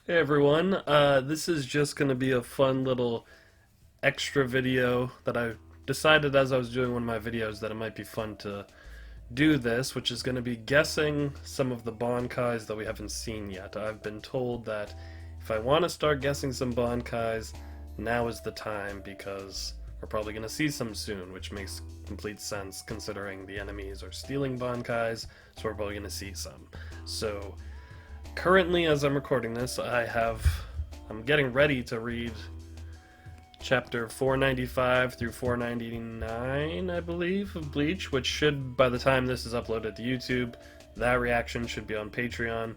Hey everyone, this is just going to be a fun little extra video that I decided as I was doing one of my videos that it might be fun to do this, which is going to be guessing some of the Bankais that we haven't seen yet. I've been told that if I want to start guessing some Bankais, now is the time because we're probably going to see some soon, which makes complete sense considering the enemies are stealing Bankais, so we're probably going to see some. So currently, as I'm recording this, I'm getting ready to read chapter 495 through 499, I believe, of Bleach, which should, by the time this is uploaded to YouTube, that reaction should be on Patreon.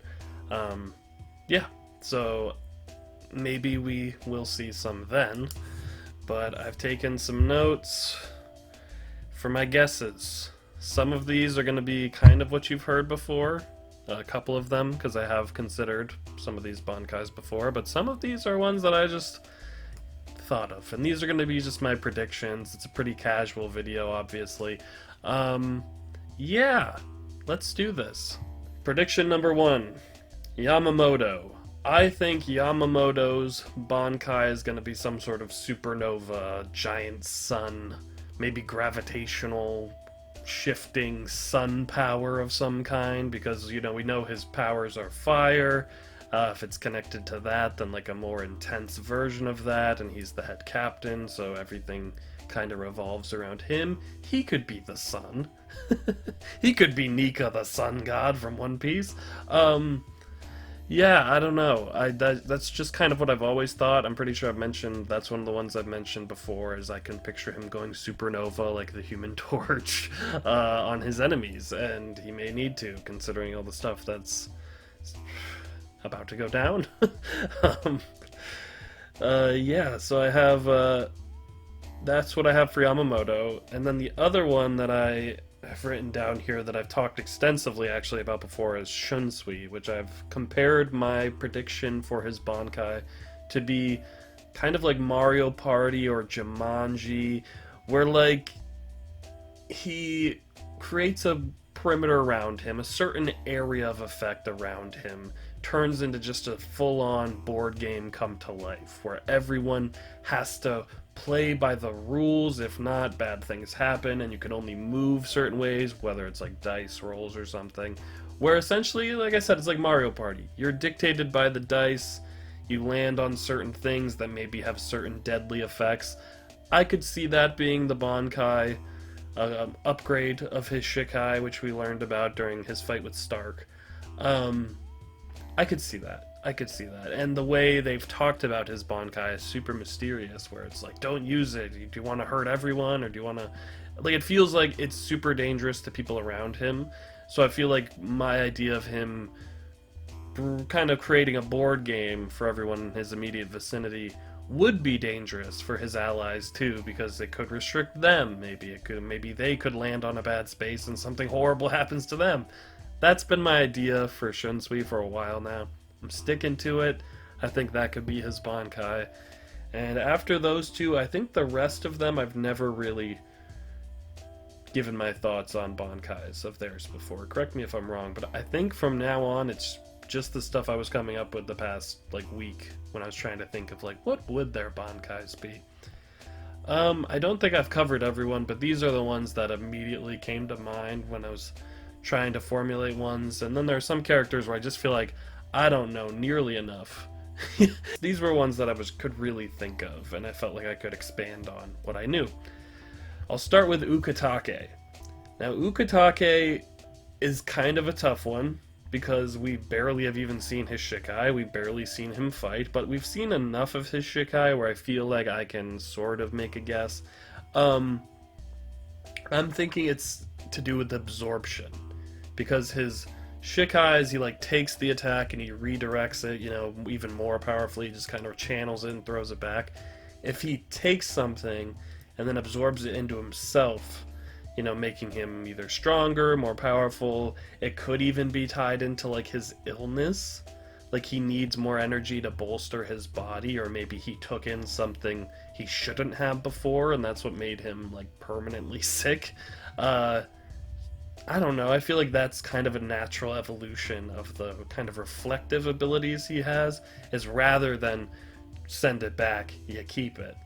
Yeah, so maybe we will see some then, but I've taken some notes for my guesses. Some of these are going to be kind of what you've heard before, a couple of them, because I have considered some of these Bankais before, but some of these are ones that I just thought of, and these are going to be just my predictions. It's a pretty casual video, obviously. Yeah, let's do this. Prediction number 1, Yamamoto. I think Yamamoto's Bankai is going to be some sort of supernova, giant sun, maybe gravitational shifting sun power of some kind, because we know his powers are fire. If it's connected to that, then like a more intense version of that, and he's the head captain, so everything kind of revolves around him. He could be the sun. He could be Nika, the sun god from One Piece. Yeah, I don't know. That's just kind of what I've always thought. I'm pretty sure I've mentioned, that's one of the ones I've mentioned before, is I can picture him going supernova like the Human Torch on his enemies, and he may need to, considering all the stuff that's about to go down. um, yeah, so I have, that's what I have for Yamamoto, and then the other one that I've written down here that I've talked extensively actually about before is Shunsui, which I've compared my prediction for his Bankai to be kind of like Mario Party or Jumanji, where like he creates a perimeter around him, a certain area of effect around him turns into just a full-on board game come to life, where everyone has to play by the rules. If not, bad things happen, and you can only move certain ways, whether it's like dice rolls or something, where essentially, like I said, it's like Mario Party. You're dictated by the dice, you land on certain things that maybe have certain deadly effects. I could see that being the Bankai upgrade of his Shikai, which we learned about during his fight with Stark. I could see that. I could see that. And the way they've talked about his Bankai is super mysterious, where it's like, don't use it. Do you want to hurt everyone, or do you want to... Like, it feels like it's super dangerous to people around him. So I feel like my idea of him kind of creating a board game for everyone in his immediate vicinity would be dangerous for his allies too, because it could restrict them. Maybe they could land on a bad space and something horrible happens to them. That's been my idea for Shunsui for a while now. I'm sticking to it. I think that could be his Bankai. And after those two, I think the rest of them I've never really given my thoughts on Bankais of theirs before. Correct me if I'm wrong, but I think from now on it's just the stuff I was coming up with the past like week when I was trying to think of like what would their Bankais be. I don't think I've covered everyone, but these are the ones that immediately came to mind when I was trying to formulate ones. And then there are some characters where I just feel like I don't know nearly enough. These were ones that could really think of, and I felt like I could expand on what I knew. I'll start with Ukitake. Now, Ukitake is kind of a tough one, because we barely have even seen his Shikai, we've barely seen him fight, but we've seen enough of his Shikai where I feel like I can sort of make a guess. I'm thinking it's to do with absorption, because his Shikais, he like takes the attack and he redirects it, even more powerfully, he just kind of channels it and throws it back. If he takes something and then absorbs it into himself, making him either stronger, more powerful, it could even be tied into like his illness, like he needs more energy to bolster his body, or maybe he took in something he shouldn't have before and that's what made him like permanently sick. I don't know. I feel like that's kind of a natural evolution of the kind of reflective abilities he has, is rather than send it back, you keep it.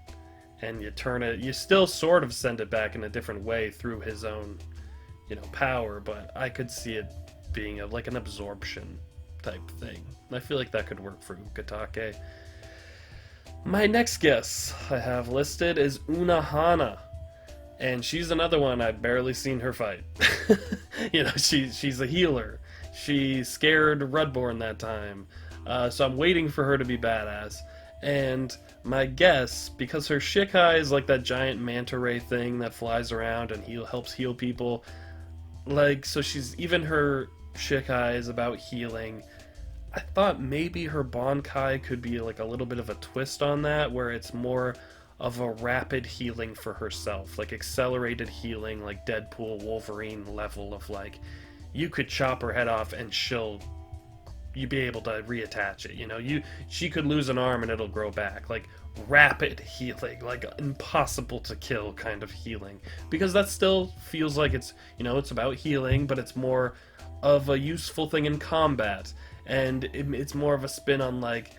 And you turn it, you still sort of send it back in a different way through his own, power, but I could see it being like an absorption type thing. I feel like that could work for Ukitake. My next guess I have listed is Unahana, and she's another one I've barely seen her fight. She's a healer. She scared Rudborn that time, so I'm waiting for her to be badass. And my guess, because her Shikai is like that giant manta ray thing that flies around and helps heal people, like, so she's, even her Shikai is about healing. I thought maybe her Bankai could be like a little bit of a twist on that, where it's more of a rapid healing for herself, like accelerated healing, like Deadpool Wolverine level of like, you could chop her head off and you'd be able to reattach it. She could lose an arm and it'll grow back. Like rapid healing, like impossible to kill kind of healing, because that still feels like it's about healing, but it's more of a useful thing in combat, and it's more of a spin on like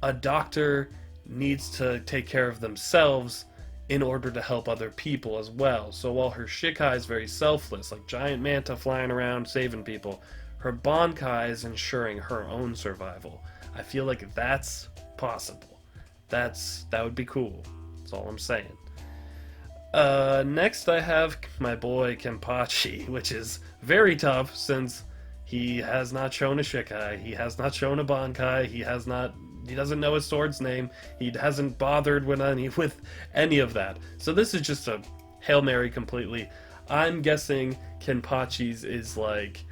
a doctor needs to take care of themselves in order to help other people as well. So while her Shikai is very selfless, like giant manta flying around saving people, her Bankai is ensuring her own survival. I feel like that's possible. That would be cool. That's all I'm saying. Next I have my boy Kenpachi, which is very tough since he has not shown a Shikai, he has not shown a Bankai, he doesn't know his sword's name, he hasn't bothered with any of that. So this is just a Hail Mary completely. I'm guessing Kenpachi's is like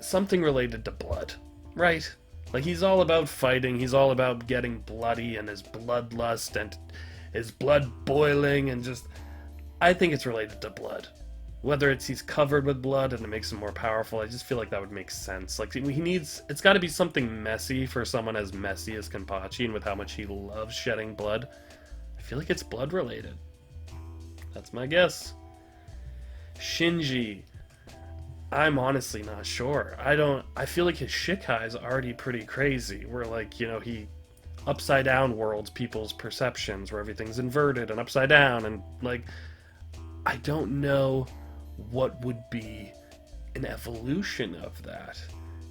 something related to blood, right? Like he's all about fighting, he's all about getting bloody and his bloodlust and his blood boiling, and just, I think it's related to blood. Whether he's covered with blood and it makes him more powerful, I just feel like that would make sense. Like it's got to be something messy for someone as messy as Kenpachi, and with how much he loves shedding blood, I feel like it's blood related. That's my guess. Shinji, I'm honestly not sure. I feel like his Shikai is already pretty crazy, where like, he upside down worlds people's perceptions, where everything's inverted and upside down, and like, I don't know what would be an evolution of that.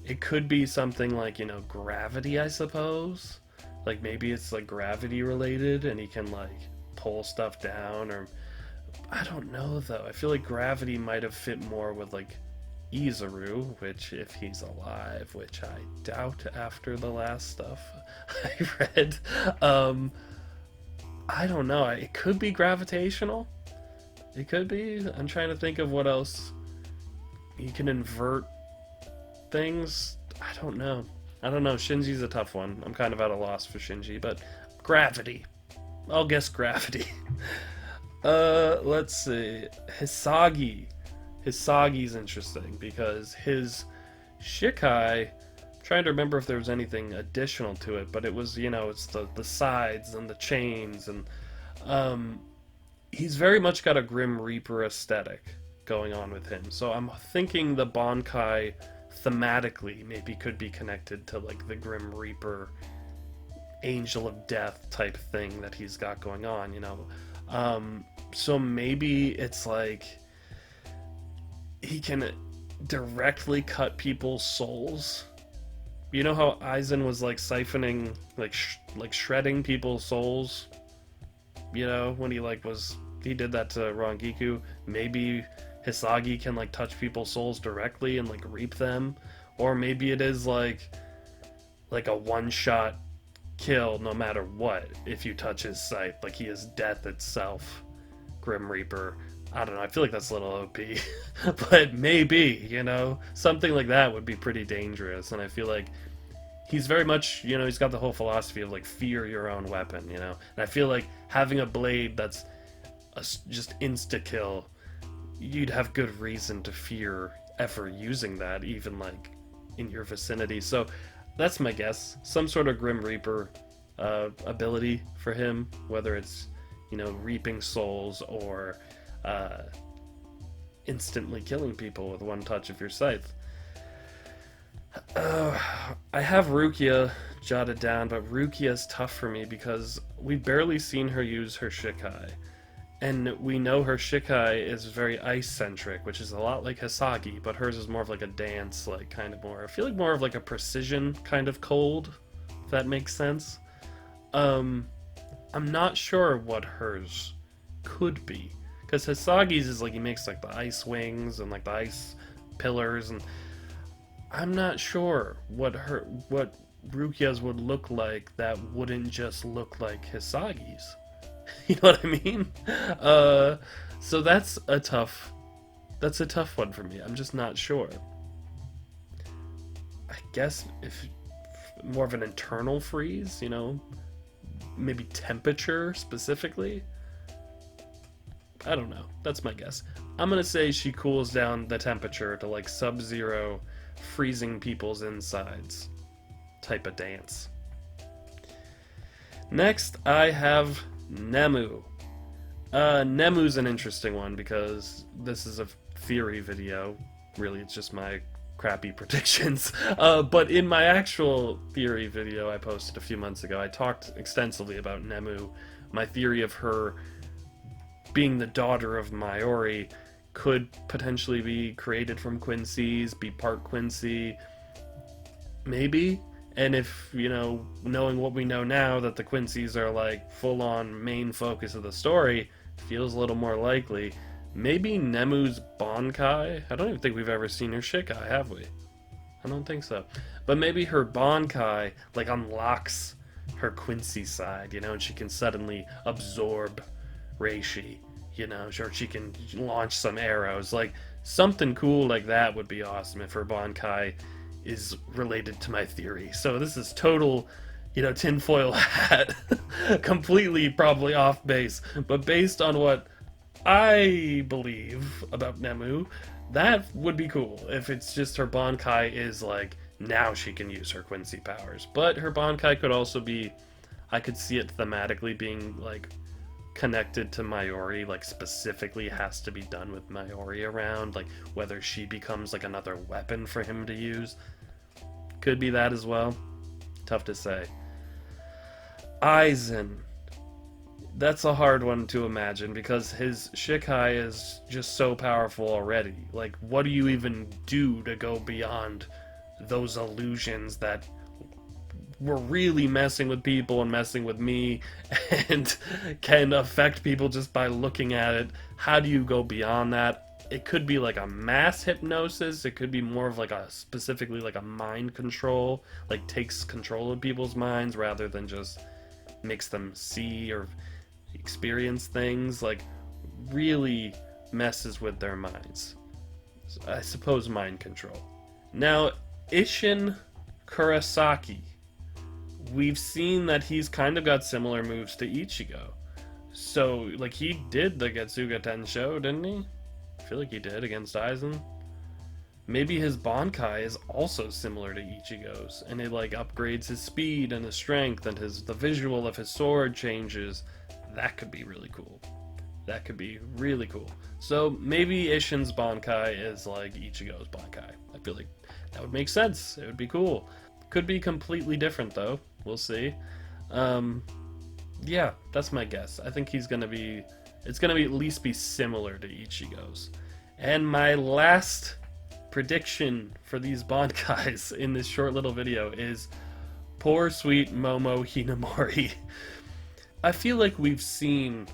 It could be something like, gravity, I suppose. Like maybe it's like gravity related and he can like pull stuff down, or I don't know though. I feel like gravity might have fit more with like Izuru, which if he's alive, which I doubt after the last stuff I read. I don't know. It could be gravitational. It could be. I'm trying to think of what else. He can invert things. I don't know. Shinji's a tough one. I'm kind of at a loss for Shinji, but gravity. I'll guess gravity. Let's see. Hisagi. Hisagi's interesting because his Shikai, I'm trying to remember if there was anything additional to it, but it was, it's the sides and the chains, and he's very much got a Grim Reaper aesthetic going on with him. So I'm thinking the Bankai thematically maybe could be connected to like the Grim Reaper Angel of Death type thing that he's got going on, so maybe it's like he can directly cut people's souls. You know how Aizen was like siphoning, like shredding people's souls? When he did that to Rangiku. Maybe Hisagi can like touch people's souls directly and like reap them. Or maybe it is like a one-shot kill no matter what if you touch his sight. Like he is death itself, Grim Reaper. I don't know, I feel like that's a little OP. But maybe, something like that would be pretty dangerous. And I feel like he's very much, he's got the whole philosophy of like fear your own weapon, And I feel like having a blade that's just insta-kill, you'd have good reason to fear ever using that, even like in your vicinity. So that's my guess. Some sort of Grim Reaper ability for him, whether it's, reaping souls or instantly killing people with one touch of your scythe. I have Rukia jotted down, but Rukia is tough for me because we've barely seen her use her Shikai. And we know her Shikai is very ice-centric, which is a lot like Hisagi, but hers is more of like a dance, like kind of more, I feel like more of like a precision kind of cold, if that makes sense. I'm not sure what hers could be. Because Hisagi's is like he makes like the ice wings and like the ice pillars, and I'm not sure what Rukia's would look like that wouldn't just look like Hisagi's. You know what I mean? So that's a tough one for me. I'm just not sure. I guess if more of an internal freeze, you know, maybe temperature specifically. I don't know. That's my guess. I'm gonna say she cools down the temperature to like sub-zero, freezing people's insides type of dance. Next, I have Nemu. Nemu's an interesting one because this is a theory video. Really, it's just my crappy predictions. But in my actual theory video I posted a few months ago, I talked extensively about Nemu. My theory of her being the daughter of Mayuri could potentially be created from Quincy's, be part Quincy, maybe. And if, you know, knowing what we know now, that the Quincy's are like full-on main focus of the story, feels a little more likely. Maybe Nemu's Bankai? I don't even think we've ever seen her Shikai, have we? I don't think so. But maybe her Bankai, like, unlocks her Quincy side, you know, and she can suddenly absorb Reishi, you know, or she can launch some arrows. Like, something cool like that would be awesome if her Bankai is related to my theory. So this is total, you know, tinfoil hat. Completely probably off base. But based on what I believe about Nemu, that would be cool if it's just her Bankai is like, now she can use her Quincy powers. But her Bankai could also be, I could see it thematically being like connected to Mayuri, like specifically has to be done with Mayuri around, like whether she becomes like another weapon for him to use. Could be that as well. Tough to say. Aizen. That's a hard one to imagine because his Shikai is just so powerful already. Like, what do you even do to go beyond those illusions that were really messing with people and messing with me and can affect people just by looking at it? How do you go beyond that? It could be like a mass hypnosis. It could be more of like a specifically like a mind control, like takes control of people's minds rather than just makes them see or experience things, like really messes with their minds. I suppose mind control. Now, Isshin Kurosaki. We've seen that he's kind of got similar moves to Ichigo. So, like, he did the Getsuga Tensho, didn't he? I feel like he did against Aizen. Maybe his Bankai is also similar to Ichigo's, and it, like, upgrades his speed and his strength, and the visual of his sword changes. That could be really cool. That could be really cool. So, maybe Isshin's Bankai is like Ichigo's Bankai. I feel like that would make sense. It would be cool. Could be completely different, though. We'll see. Yeah, that's my guess. I think it's gonna be at least be similar to Ichigo's. And my last prediction for these Bankais in this short little video is poor sweet Momo Hinamori. I feel like we've seen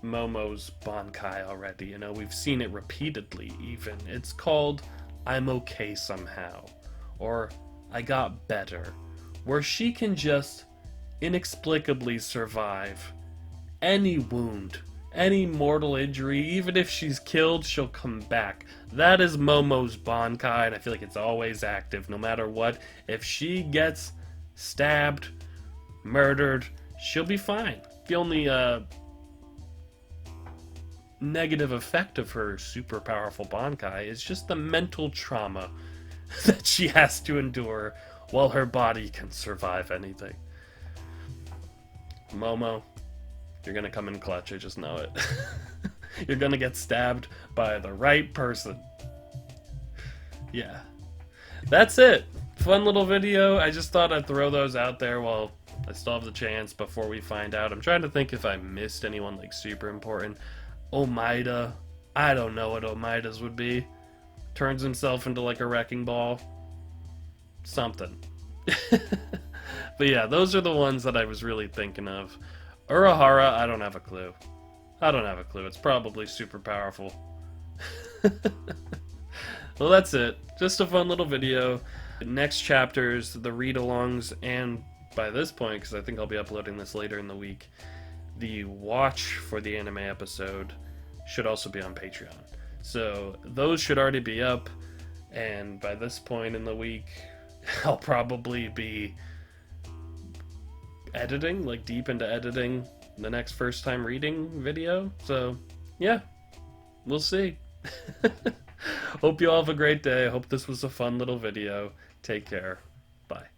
Momo's Bankai already, you know, we've seen it repeatedly even. It's called I'm Okay Somehow, or I Got Better, where she can just inexplicably survive any wound, any mortal injury. Even if she's killed, she'll come back. That is Momo's Bankai, and I feel like it's always active, no matter what. If she gets stabbed, murdered, she'll be fine. The only negative effect of her super powerful Bankai is just the mental trauma that she has to endure while her body can survive anything. Momo, you're gonna come in clutch, I just know it. You're gonna get stabbed by the right person. Yeah. That's it. Fun little video. I just thought I'd throw those out there while I still have the chance before we find out. I'm trying to think if I missed anyone like super important. Omaida. I don't know what Omaida's would be. Turns himself into like a wrecking ball. Something. But yeah, those are the ones that I was really thinking of. Urahara, I don't have a clue. I don't have a clue. It's probably super powerful. Well, that's it. Just a fun little video. Next chapters, the read-alongs, and by this point, because I think I'll be uploading this later in the week, the watch for the anime episode should also be on Patreon. So those should already be up, and by this point in the week, I'll probably be editing, like deep into editing the next first time reading video. So yeah, we'll see. Hope you all have a great day. Hope this was a fun little video. Take care. Bye.